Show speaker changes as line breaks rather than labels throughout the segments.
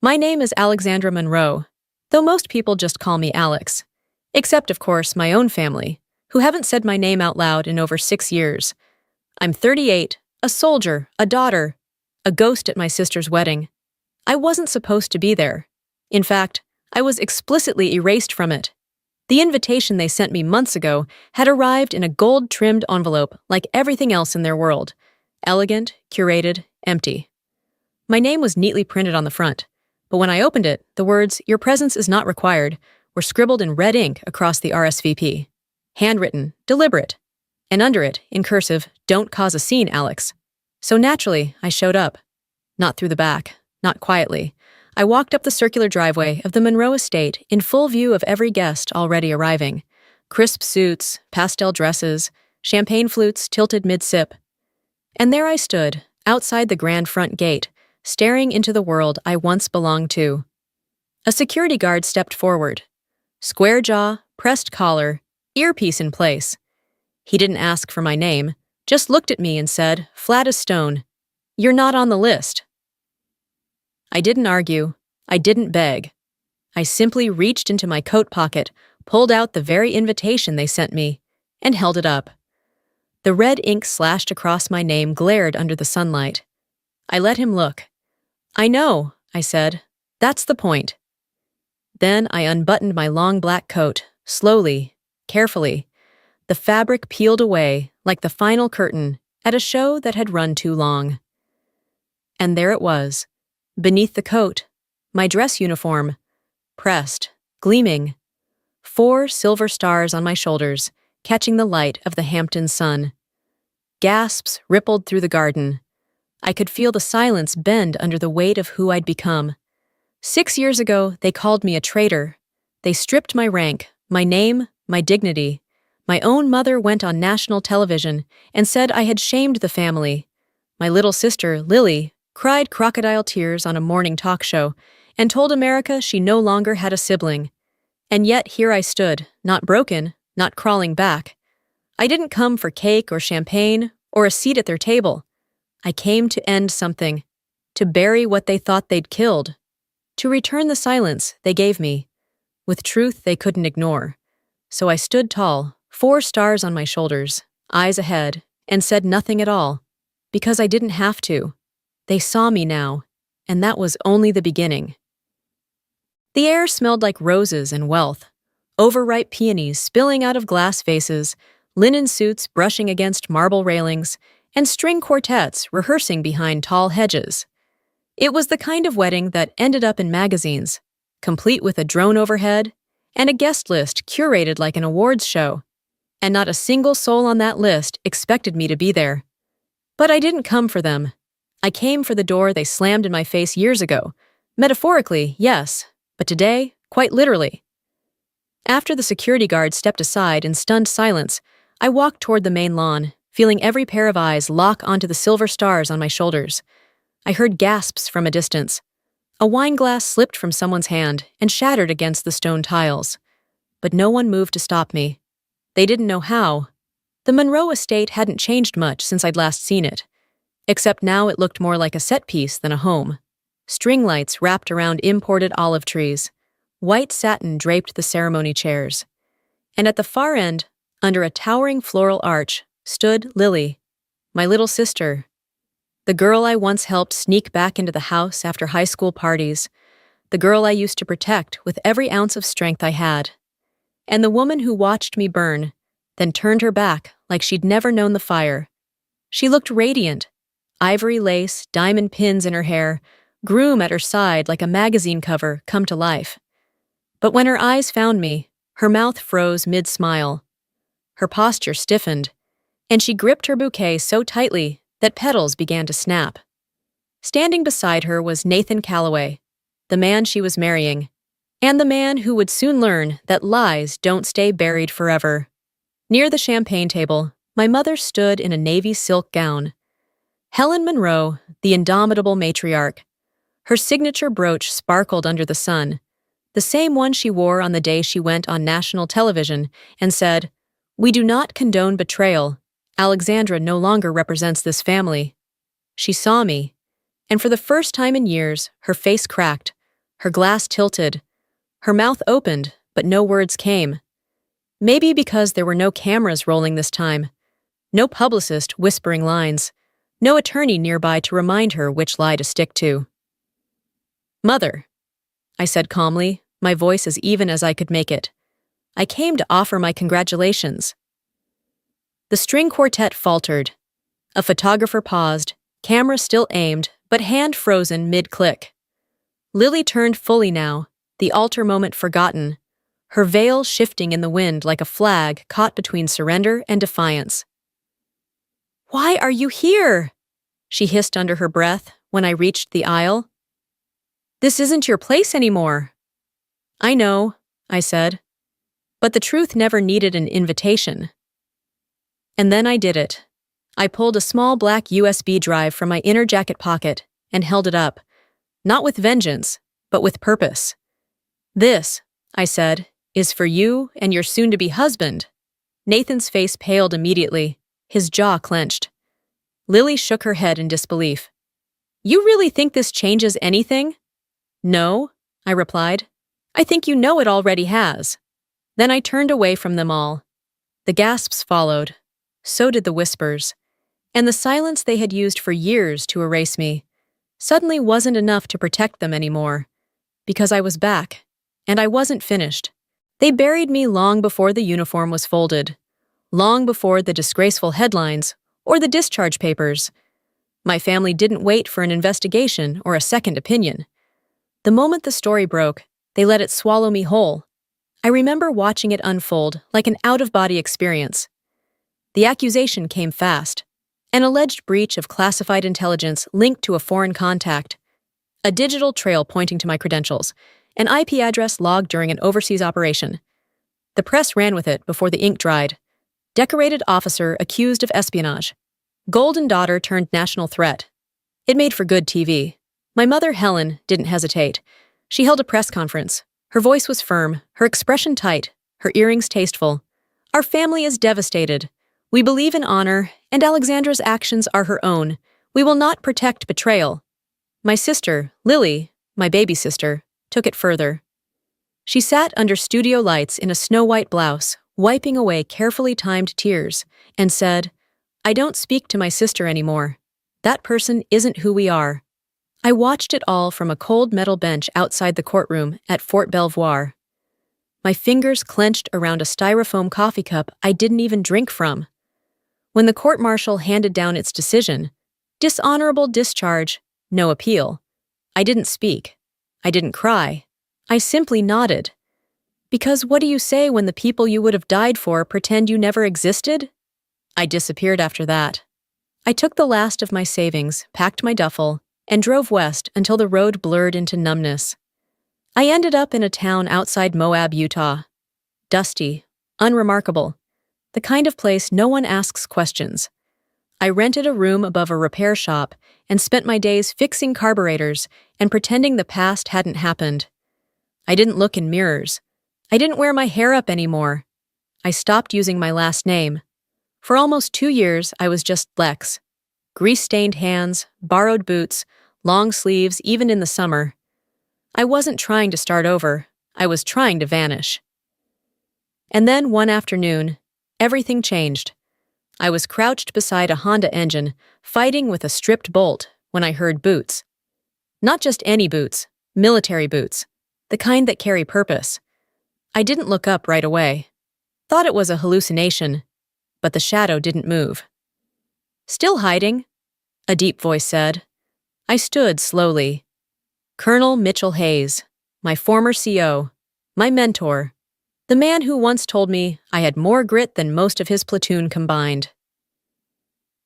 My name is Alexandra Monroe, though most people just call me Alex. Except, of course, my own family, who haven't said my name out loud in over 6 years. I'm 38, a soldier, a daughter, a ghost at my sister's wedding. I wasn't supposed to be there. In fact, I was explicitly erased from it. The invitation they sent me months ago had arrived in a gold-trimmed envelope like everything else in their world. Elegant, curated, empty. My name was neatly printed on the front, but when I opened it, the words, "Your presence is not required," were scribbled in red ink across the RSVP. Handwritten, deliberate. And under it, in cursive, "Don't cause a scene, Alex." So naturally, I showed up. Not through the back, not quietly. I walked up the circular driveway of the Monroe estate in full view of every guest already arriving. Crisp suits, pastel dresses, champagne flutes tilted mid-sip. And there I stood, outside the grand front gate, staring into the world I once belonged to. A security guard stepped forward. Square jaw, pressed collar, earpiece in place. He didn't ask for my name, just looked at me and said, flat as stone, "You're not on the list." I didn't argue. I didn't beg. I simply reached into my coat pocket, pulled out the very invitation they sent me, and held it up. The red ink slashed across my name glared under the sunlight. I let him look. "I know," I said. "That's the point." Then I unbuttoned my long black coat, slowly, carefully. The fabric peeled away, like the final curtain, at a show that had run too long. And there it was, beneath the coat, my dress uniform, pressed, gleaming. 4 silver stars on my shoulders, catching the light of the Hampton sun. Gasps rippled through the garden. I could feel the silence bend under the weight of who I'd become. 6 years ago, they called me a traitor. They stripped my rank, my name, my dignity. My own mother went on national television and said I had shamed the family. My little sister, Lily, cried crocodile tears on a morning talk show and told America she no longer had a sibling. And yet here I stood, not broken, not crawling back. I didn't come for cake or champagne or a seat at their table. I came to end something, to bury what they thought they'd killed, to return the silence they gave me, with truth they couldn't ignore. So I stood tall, 4 stars on my shoulders, eyes ahead, and said nothing at all, because I didn't have to. They saw me now, and that was only the beginning. The air smelled like roses and wealth, overripe peonies spilling out of glass vases, linen suits brushing against marble railings, and string quartets rehearsing behind tall hedges. It was the kind of wedding that ended up in magazines, complete with a drone overhead, and a guest list curated like an awards show. And not a single soul on that list expected me to be there. But I didn't come for them. I came for the door they slammed in my face years ago. Metaphorically, yes, but today, quite literally. After the security guard stepped aside in stunned silence, I walked toward the main lawn, feeling every pair of eyes lock onto the silver stars on my shoulders. I heard gasps from a distance. A wine glass slipped from someone's hand and shattered against the stone tiles. But no one moved to stop me. They didn't know how. The Monroe estate hadn't changed much since I'd last seen it, except now it looked more like a set piece than a home. String lights wrapped around imported olive trees. White satin draped the ceremony chairs. And at the far end, under a towering floral arch, stood Lily, my little sister. The girl I once helped sneak back into the house after high school parties. The girl I used to protect with every ounce of strength I had. And the woman who watched me burn, then turned her back like she'd never known the fire. She looked radiant, ivory lace, diamond pins in her hair, groom at her side like a magazine cover come to life. But when her eyes found me, her mouth froze mid-smile. Her posture stiffened, and she gripped her bouquet so tightly that petals began to snap. Standing beside her was Nathan Calloway, the man she was marrying, and the man who would soon learn that lies don't stay buried forever. Near the champagne table, my mother stood in a navy silk gown. Helen Monroe, the indomitable matriarch. Her signature brooch sparkled under the sun, the same one she wore on the day she went on national television and said, "We do not condone betrayal. Alexandra no longer represents this family." She saw me, and for the first time in years, her face cracked, Her glass tilted. Her mouth opened, but no words came. Maybe because there were no cameras rolling this time. No publicist whispering lines. No attorney nearby to remind her which lie to stick to. "Mother," I said calmly, my voice as even as I could make it. "I came to offer my congratulations." The string quartet faltered. A photographer paused, camera still aimed, but hand frozen mid-click. Lily turned fully now, the altar moment forgotten, her veil shifting in the wind like a flag caught between surrender and defiance. "Why are you here?" she hissed under her breath when I reached the aisle. "This isn't your place anymore." "I know," I said, "but the truth never needed an invitation." And then I did it. I pulled a small black USB drive from my inner jacket pocket and held it up, not with vengeance, but with purpose. "This," I said, "is for you and your soon-to-be husband." Nathan's face paled immediately, his jaw clenched. Lily shook her head in disbelief. "You really think this changes anything?" "No," I replied. "I think you know it already has." Then I turned away from them all. The gasps followed. So did the whispers. And the silence they had used for years to erase me suddenly wasn't enough to protect them anymore. Because I was back. And I wasn't finished. They buried me long before the uniform was folded. Long before the disgraceful headlines or the discharge papers. My family didn't wait for an investigation or a second opinion. The moment the story broke, they let it swallow me whole. I remember watching it unfold like an out-of-body experience. The accusation came fast. An alleged breach of classified intelligence linked to a foreign contact. A digital trail pointing to my credentials. An IP address logged during an overseas operation. The press ran with it before the ink dried. Decorated officer accused of espionage. Golden daughter turned national threat. It made for good TV. My mother, Helen, didn't hesitate. She held a press conference. Her voice was firm, her expression tight, her earrings tasteful. "Our family is devastated. We believe in honor, and Alexandra's actions are her own. We will not protect betrayal." My sister, Lily, my baby sister, took it further. She sat under studio lights in a snow-white blouse, wiping away carefully timed tears, and said, "I don't speak to my sister anymore. That person isn't who we are." I watched it all from a cold metal bench outside the courtroom at Fort Belvoir. My fingers clenched around a styrofoam coffee cup I didn't even drink from. When the court-martial handed down its decision, dishonorable discharge, no appeal, I didn't speak. I didn't cry. I simply nodded. Because what do you say when the people you would have died for pretend you never existed? I disappeared after that. I took the last of my savings, packed my duffel, and drove west until the road blurred into numbness. I ended up in a town outside Moab, Utah. Dusty, unremarkable, the kind of place no one asks questions. I rented a room above a repair shop and spent my days fixing carburetors and pretending the past hadn't happened. I didn't look in mirrors. I didn't wear my hair up anymore. I stopped using my last name. For almost 2 years, I was just Lex. Grease-stained hands, borrowed boots, long sleeves even in the summer. I wasn't trying to start over. I was trying to vanish. And then one afternoon, everything changed. I was crouched beside a Honda engine, fighting with a stripped bolt when I heard boots. Not just any boots, military boots, the kind that carry purpose. I didn't look up right away. Thought it was a hallucination, but the shadow didn't move. "Still hiding?" a deep voice said. I stood slowly. Colonel Mitchell Hayes, my former CO, my mentor, the man who once told me I had more grit than most of his platoon combined.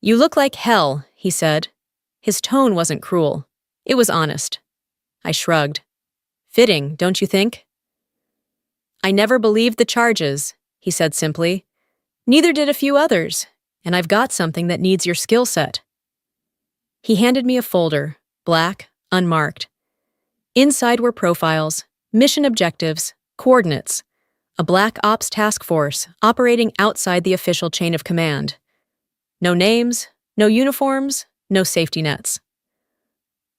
"You look like hell," he said. His tone wasn't cruel. It was honest. I shrugged. "Fitting, don't you think?" "I never believed the charges," he said simply. "Neither did a few others, and I've got something that needs your skill set." He handed me a folder, black, unmarked. Inside were profiles, mission objectives, coordinates, a Black Ops task force operating outside the official chain of command. No names, no uniforms, no safety nets.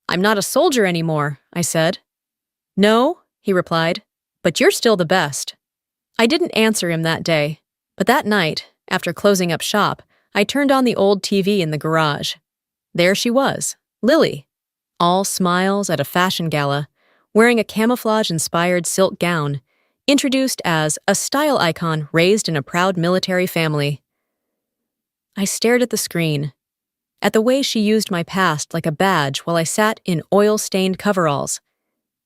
"I'm not a soldier anymore," I said. "No," he replied, "but you're still the best." I didn't answer him that day, but that night, after closing up shop, I turned on the old TV in the garage. There she was, Lily, all smiles at a fashion gala, wearing a camouflage-inspired silk gown, introduced as a style icon raised in a proud military family. I stared at the screen, at the way she used my past like a badge while I sat in oil-stained coveralls.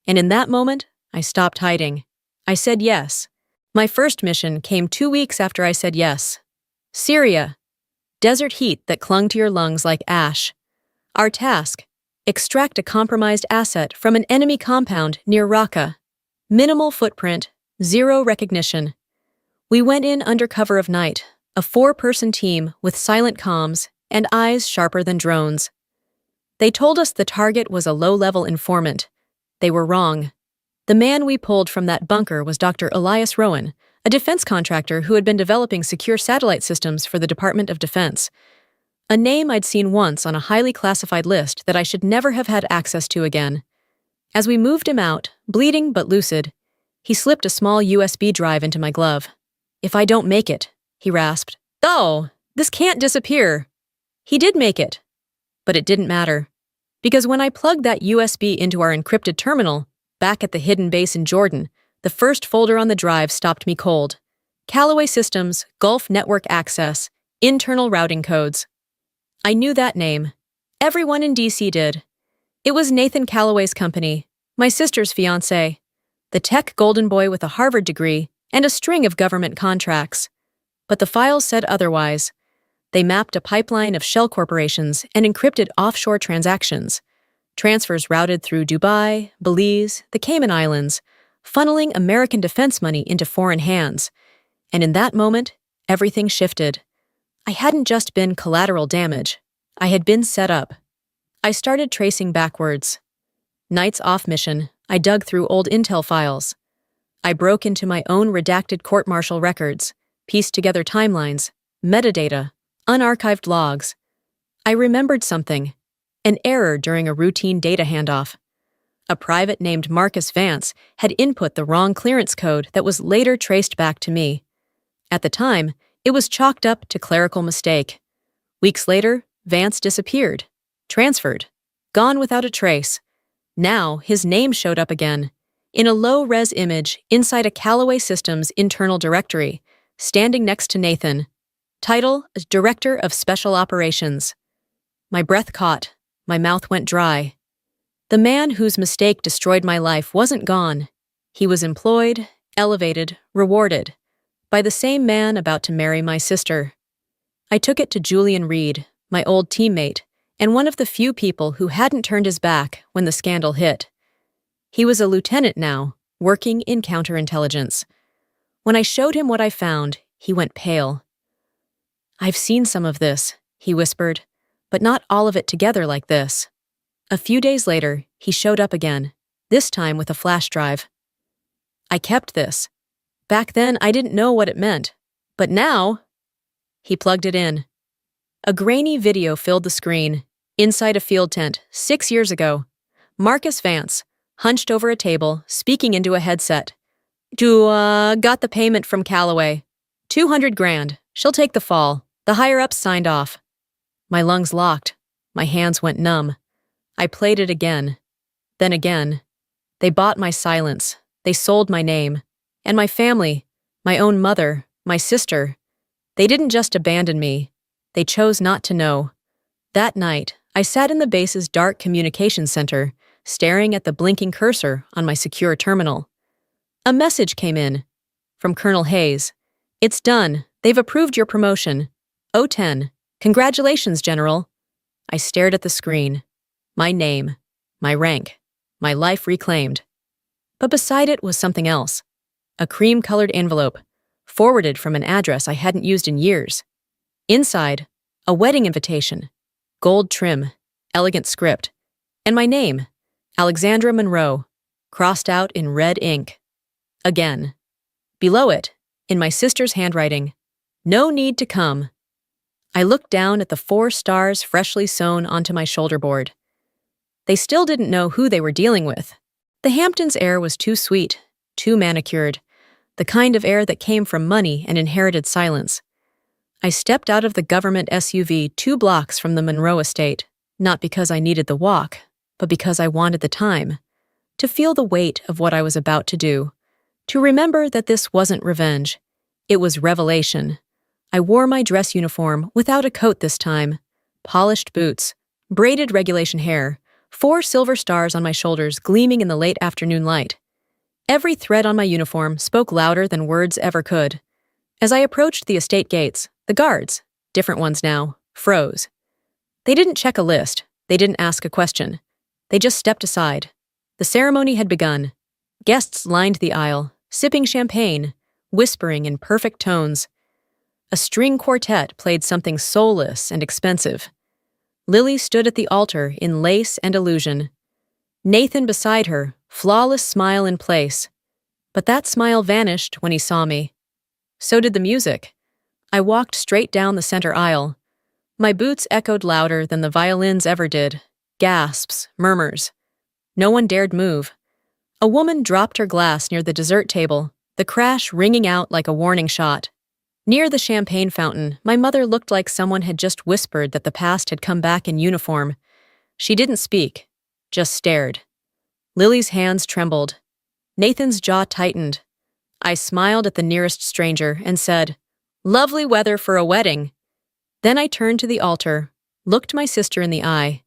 And in that moment, I stopped hiding. I said yes. My first mission came 2 weeks after I said yes. Syria. Desert heat that clung to your lungs like ash. Our task: extract a compromised asset from an enemy compound near Raqqa. Minimal footprint, zero recognition. We went in under cover of night, a 4-person team with silent comms and eyes sharper than drones. They told us the target was a low-level informant. They were wrong. The man we pulled from that bunker was Dr. Elias Rowan, a defense contractor who had been developing secure satellite systems for the Department of Defense. A name I'd seen once on a highly classified list that I should never have had access to again. As we moved him out, bleeding but lucid, he slipped a small USB drive into my glove. "If I don't make it," he rasped. "Oh, this can't disappear." He did make it, but it didn't matter. Because when I plugged that USB into our encrypted terminal, back at the hidden base in Jordan, the first folder on the drive stopped me cold. Callaway Systems, Gulf Network Access, internal routing codes. I knew that name. Everyone in DC did. It was Nathan Callaway's company, my sister's fiancé, the tech golden boy with a Harvard degree and a string of government contracts. But the files said otherwise. They mapped a pipeline of shell corporations and encrypted offshore transactions, transfers routed through Dubai, Belize, the Cayman Islands, funneling American defense money into foreign hands. And in that moment, everything shifted. I hadn't just been collateral damage. I had been set up. I started tracing backwards. Nights off mission, I dug through old intel files. I broke into my own redacted court-martial records, pieced together timelines, metadata, unarchived logs. I remembered something, an error during a routine data handoff. A private named Marcus Vance had input the wrong clearance code that was later traced back to me. At the time, it was chalked up to clerical mistake. Weeks later, Vance disappeared, transferred, gone without a trace. Now, his name showed up again, in a low-res image inside a Callaway Systems internal directory, standing next to Nathan. Title: Director of Special Operations. My breath caught. My mouth went dry. The man whose mistake destroyed my life wasn't gone. He was employed, elevated, rewarded, by the same man about to marry my sister. I took it to Julian Reed, my old teammate, and one of the few people who hadn't turned his back when the scandal hit. He was a lieutenant now, working in counterintelligence. When I showed him what I found, he went pale. "I've seen some of this," he whispered, "but not all of it together like this." A few days later, he showed up again, this time with a flash drive. "I kept this. Back then, I didn't know what it meant. But now—" He plugged it in. A grainy video filled the screen, inside a field tent, 6 years ago. Marcus Vance, hunched over a table, speaking into a headset. Got the payment from Callaway. 200 grand. She'll take the fall. The higher-ups signed off." My lungs locked. My hands went numb. I played it again. Then again. They bought my silence. They sold my name. And my family, my own mother, my sister. They didn't just abandon me. They chose not to know. That night, I sat in the base's dark communications center, staring at the blinking cursor on my secure terminal. A message came in. From Colonel Hayes. "It's done. They've approved your promotion. O10. Congratulations, General." I stared at the screen. My name. My rank. My life reclaimed. But beside it was something else. A cream-colored envelope, forwarded from an address I hadn't used in years. Inside, a wedding invitation. Gold trim. Elegant script. And my name. Alexandra Monroe. Crossed out in red ink. Again. Below it, in my sister's handwriting, "No need to come." I looked down at the 4 stars freshly sewn onto my shoulder board. They still didn't know who they were dealing with. The Hamptons' air was too sweet, too manicured, the kind of air that came from money and inherited silence. I stepped out of the government SUV 2 blocks from the Monroe estate, not because I needed the walk, but because I wanted the time, to feel the weight of what I was about to do, to remember that this wasn't revenge. It was revelation. I wore my dress uniform without a coat this time, polished boots, braided regulation hair, 4 silver stars on my shoulders gleaming in the late afternoon light. Every thread on my uniform spoke louder than words ever could. As I approached the estate gates, the guards, different ones now, froze. They didn't check a list. They didn't ask a question. They just stepped aside. The ceremony had begun. Guests lined the aisle, sipping champagne, whispering in perfect tones. A string quartet played something soulless and expensive. Lily stood at the altar in lace and illusion. Nathan beside her, flawless smile in place. But that smile vanished when he saw me. So did the music. I walked straight down the center aisle. My boots echoed louder than the violins ever did. Gasps, murmurs. No one dared move. A woman dropped her glass near the dessert table, the crash ringing out like a warning shot. Near the champagne fountain, my mother looked like someone had just whispered that the past had come back in uniform. She didn't speak, just stared. Lily's hands trembled. Nathan's jaw tightened. I smiled at the nearest stranger and said, "Lovely weather for a wedding." Then I turned to the altar, looked my sister in the eye,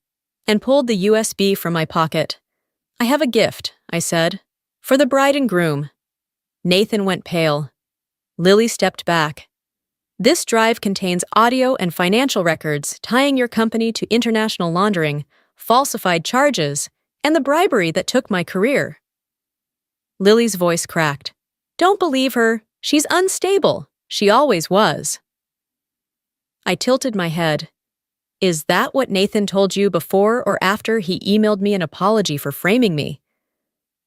and pulled the USB from my pocket. "I have a gift," I said, "for the bride and groom." Nathan went pale. Lily stepped back. "This drive contains audio and financial records tying your company to international laundering, falsified charges, and the bribery that took my career." Lily's voice cracked. "Don't believe her. She's unstable. She always was." I tilted my head. "Is that what Nathan told you before or after he emailed me an apology for framing me?"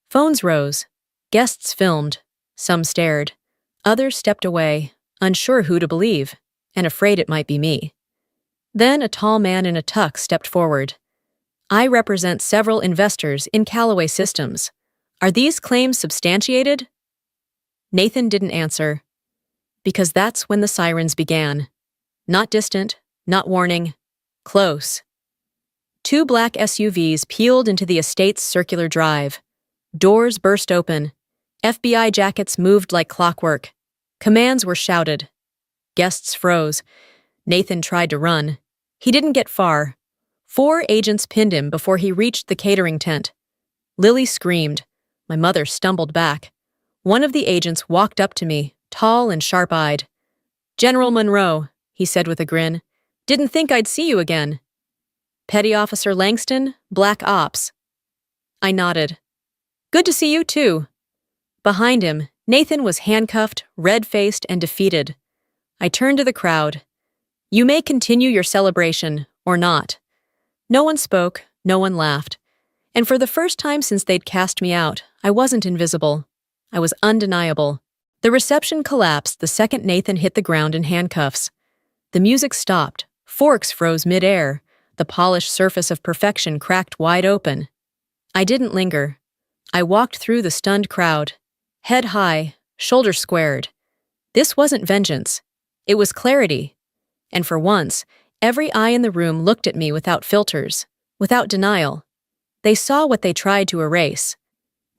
Phones rose. Guests filmed. Some stared. Others stepped away, unsure who to believe, and afraid it might be me. Then a tall man in a tux stepped forward. "I represent several investors in Callaway Systems. Are these claims substantiated?" Nathan didn't answer. Because that's when the sirens began. Not distant, not warning, close. 2 black SUVs peeled into the estate's circular drive. Doors burst open. FBI jackets moved like clockwork. Commands were shouted. Guests froze. Nathan tried to run. He didn't get far. 4 agents pinned him before he reached the catering tent. Lily screamed. My mother stumbled back. One of the agents walked up to me, tall and sharp-eyed. "General Monroe," he said with a grin. "Didn't think I'd see you again." "Petty Officer Langston, Black Ops." I nodded. "Good to see you, too." Behind him, Nathan was handcuffed, red-faced, and defeated. I turned to the crowd. "You may continue your celebration, or not." No one spoke, no one laughed. And for the first time since they'd cast me out, I wasn't invisible. I was undeniable. The reception collapsed the second Nathan hit the ground in handcuffs. The music stopped, forks froze mid-air, the polished surface of perfection cracked wide open. I didn't linger. I walked through the stunned crowd, head high, shoulders squared. This wasn't vengeance. It was clarity. And for once, every eye in the room looked at me without filters, without denial. They saw what they tried to erase.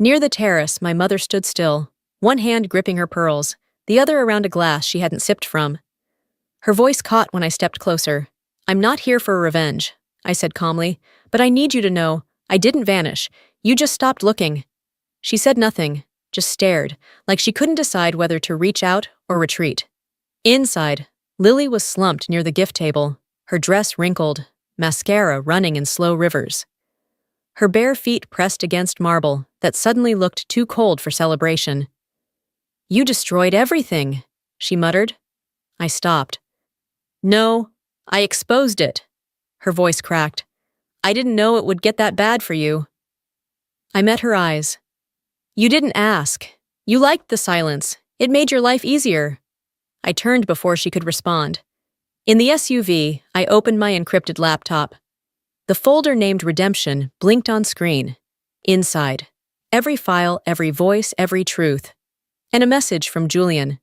Near the terrace, my mother stood still, one hand gripping her pearls, the other around a glass she hadn't sipped from. Her voice caught when I stepped closer. "I'm not here for revenge," I said calmly, "but I need you to know, I didn't vanish. You just stopped looking." She said nothing, just stared, like she couldn't decide whether to reach out or retreat. Inside, Lily was slumped near the gift table, her dress wrinkled, mascara running in slow rivers. Her bare feet pressed against marble that suddenly looked too cold for celebration. "You destroyed everything," she muttered. I stopped. "No, I exposed it." Her voice cracked. "I didn't know it would get that bad for you." I met her eyes. "You didn't ask. You liked the silence. It made your life easier." I turned before she could respond. In the SUV, I opened my encrypted laptop. The folder named Redemption blinked on screen. Inside, Every file, every voice, every truth. And a message from Julian.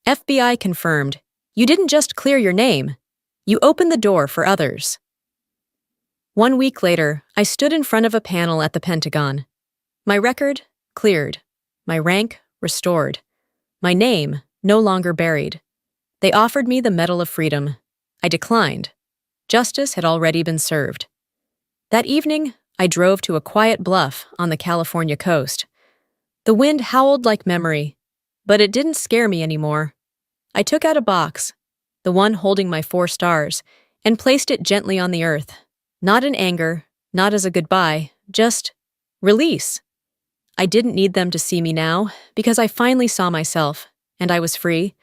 FBI confirmed. You didn't just clear your name. You opened the door for others. 1 week later, I stood in front of a panel at the Pentagon. My record, cleared. My rank, restored. My name, no longer buried. They offered me the Medal of Freedom. I declined. Justice had already been served. That evening, I drove to a quiet bluff on the California coast. The wind howled like memory, but it didn't scare me anymore. I took out a box, the one holding my 4 stars, and placed it gently on the earth. Not in anger, not as a goodbye, just release. I didn't need them to see me now, because I finally saw myself, and I was free.